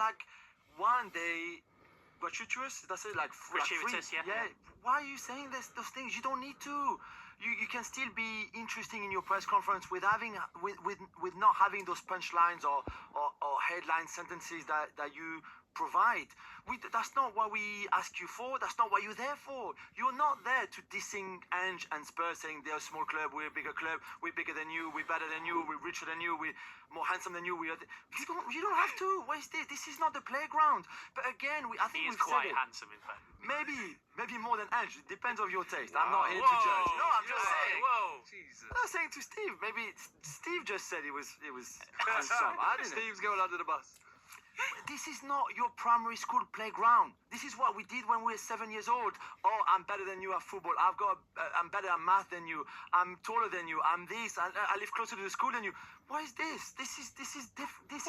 like one day gratuitous. That's it, like gratuitous. Like yeah. Why are you saying those things? You don't need to. You can still be interesting in your press conference with not having those punchlines or headline sentences that you provide. That's not what we ask you for. That's not what you're there for. You're not there to dissing Ange and Spurs, saying they're a small club, we're a bigger club, we're bigger than you, we're better than you, we're richer than you, we're more handsome than you. You don't have to. Waste it. This is not the playground. But again, I think he is quite handsome, in fact. Maybe more than Ange. It depends on your taste. I'm not here to judge. No, I'm just saying. Whoa, Jesus. I was saying to Steve. Maybe Steve just said it was handsome. I didn't. Steve's going under the bus. This is not your primary school playground. This is what we did when we were 7 years old. Oh, I'm better than you at football. I'm better at math than you. I'm taller than you. I'm this. I live closer to the school than you. What is this? This is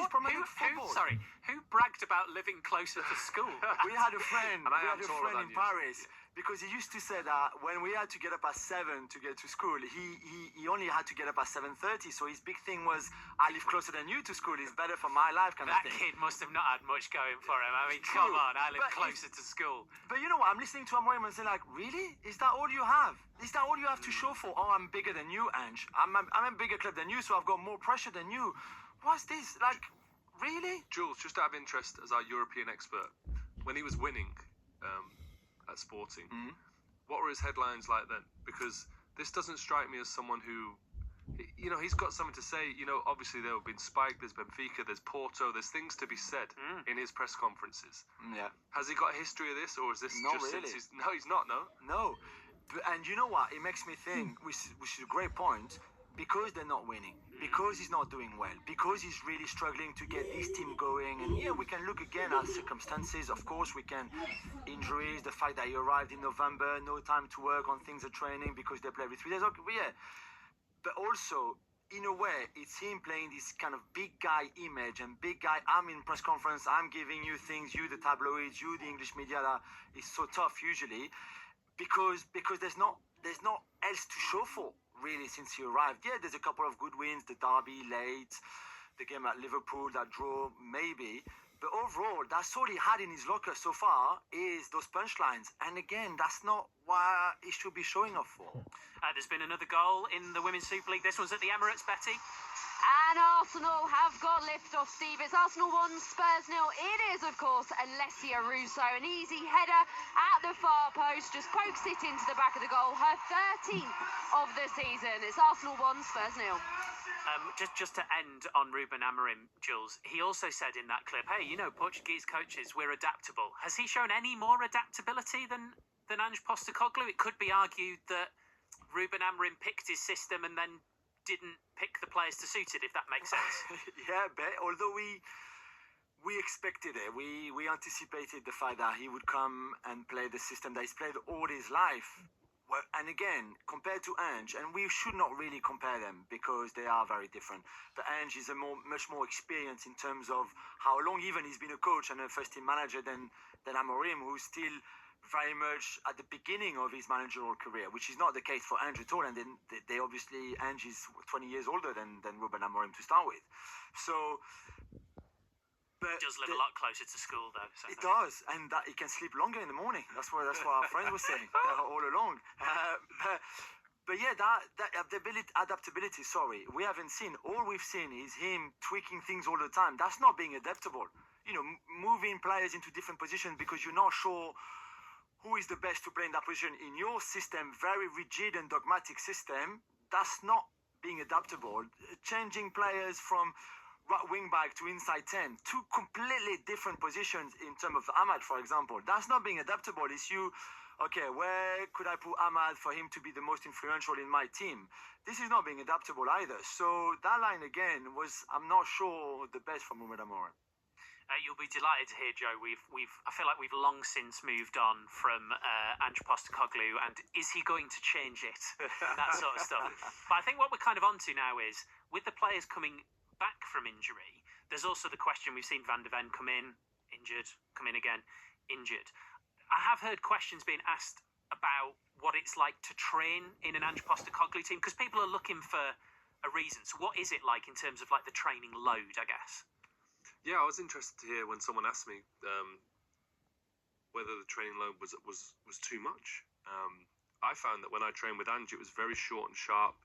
primary football. Who bragged about living closer to school? We had a friend. And I am taller in than you. Paris. Because he used to say that when we had to get up at 7 to get to school, he only had to get up at 7:30. So his big thing was, I live closer than you to school. It's better for my life, kind of thing. That kid must have not had much going for him. I mean, come on, I live closer to school. But you know what? I'm listening to Amorim and saying, like, really? Is that all you have? Is that all you have to show for? Oh, I'm bigger than you, Ange. I'm a bigger club than you, so I've got more pressure than you. What's this? Like, really? Jules, just out of interest, as our European expert, when he was winning at Sporting, what were his headlines like then? Because this doesn't strike me as someone who, you know, he's got something to say. You know, obviously there have been Spike, there's Benfica, there's Porto, there's things to be said in his press conferences. Yeah. Has he got a history of this, or is this Not just really. since No, he's not, no? No. And you know what? It makes me think, which is a great point, because they're not winning, because he's not doing well, because he's really struggling to get this team going. And yeah, we can look again at circumstances. Of course, we can injuries, the fact that he arrived in November, no time to work on things at training because they play every 3 days. Okay, yeah. But also, in a way, it's him playing this kind of big guy image and big guy. I'm in press conference, I'm giving you things, you the tabloids, you the English media, that is so tough usually, because there's not else to show for. Really, since he arrived. Yeah, there's a couple of good wins, the derby late, the game at Liverpool, that draw, maybe. But overall, that's all he had in his locker so far, is those punchlines. And again, that's not what he should be showing off for. There's been another goal in the Women's Super League. This one's at the Emirates, Betty. And Arsenal have got lift-off, Steve. It's Arsenal 1, Spurs 0. It is, of course, Alessia Russo. An easy header at the far post. Just pokes it into the back of the goal. Her 13th of the season. It's Arsenal 1, Spurs 0. Just to end on Ruben Amorim, Jules, he also said in that clip, hey, you know, Portuguese coaches, we're adaptable. Has he shown any more adaptability than Ange Postecoglou? It could be argued that Ruben Amorim picked his system and then didn't pick the players to suit it, if that makes sense. Yeah, but although we expected it, we anticipated the fact that he would come and play the system that he's played all his life. Well, and again, compared to Ange, and we should not really compare them because they are very different. But Ange is much more experienced in terms of how long even he's been a coach and a first-team manager than Amorim, who's still very much at the beginning of his managerial career, which is not the case for Ange at all. And then they obviously, Ange is 20 years older than Ruben Amorim to start with. So... But it does live a lot closer to school, though. So it does, and that he can sleep longer in the morning. That's what our friends were saying all along. But yeah, that adaptability. Sorry, we haven't seen. All we've seen is him tweaking things all the time. That's not being adaptable. You know, moving players into different positions because you're not sure who is the best to play in that position in your system. Very rigid and dogmatic system. That's not being adaptable. Changing players from right wing back to inside 10, two completely different positions in terms of Ahmad, for example. That's not being adaptable. It's you, okay, where could I put Ahmad for him to be the most influential in my team? This is not being adaptable either. So that line again was, I'm not sure, the best from Ruben Amorim. You'll be delighted to hear, Joe. I feel like we've long since moved on from Ange Postecoglou, and is he going to change it? That sort of stuff. But I think what we're kind of onto now is, with the players coming back from injury, there's also the question, we've seen Van de Ven come in, injured, come in again, injured. I have heard questions being asked about what it's like to train in an Ange Postecoglou team, because people are looking for a reason. So what is it like in terms of like the training load, I guess? Yeah, I was interested to hear when someone asked me whether the training load was too much. I found that when I trained with Ange, it was very short and sharp,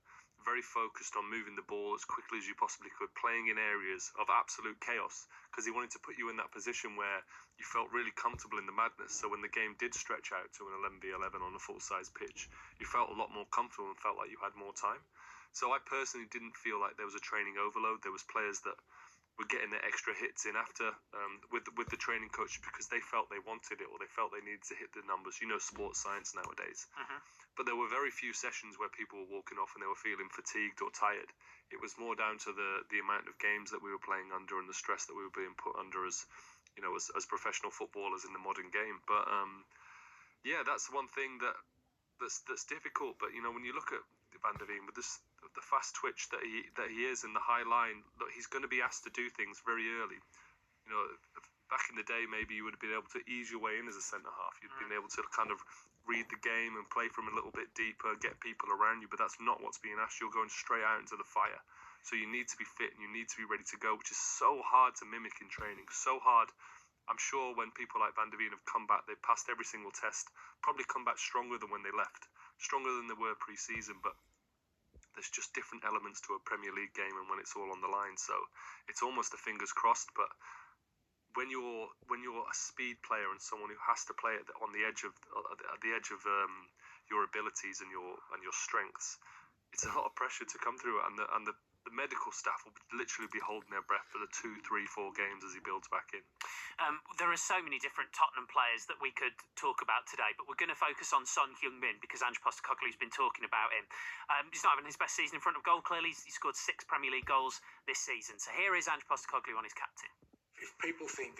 very focused on moving the ball as quickly as you possibly could, playing in areas of absolute chaos, because he wanted to put you in that position where you felt really comfortable in the madness. So when the game did stretch out to an 11v11 on a full-size pitch, you felt a lot more comfortable and felt like you had more time. So I personally didn't feel like there was a training overload. There was players that were getting their extra hits in after with the training coach because they felt they wanted it or they felt they needed to hit the numbers. You know, sports science nowadays. But there were very few sessions where people were walking off and they were feeling fatigued or tired. It was more down to the amount of games that we were playing under and the stress that we were being put under as professional footballers in the modern game. But yeah, that's one thing that's difficult. But when you look at Van der Ven with the fast twitch that he is and the high line, look, he's going to be asked to do things very early. Back in the day, maybe you would have been able to ease your way in as a centre half. You'd been able to kind of read the game and play from a little bit deeper, get people around you, but that's not what's being asked. You're going straight out into the fire. So you need to be fit and you need to be ready to go, which is so hard to mimic in training, so hard. I'm sure when people like Van der Ven have come back, they've passed every single test, probably come back stronger than when they left, stronger than they were pre-season, but there's just different elements to a Premier League game and when it's all on the line. So it's almost a fingers crossed, but when you're a speed player and someone who has to play on the edge of your abilities and your strengths, it's a lot of pressure to come through, and the medical staff will literally be holding their breath for the 2, 3, 4 games as he builds back in. There are so many different Tottenham players that we could talk about today, but we're going to focus on Son Heung-min because Ange Postecoglou's been talking about him. He's not having his best season in front of goal, clearly. He scored 6 Premier League goals this season. So here is Ange Postecoglou on his captain. If people think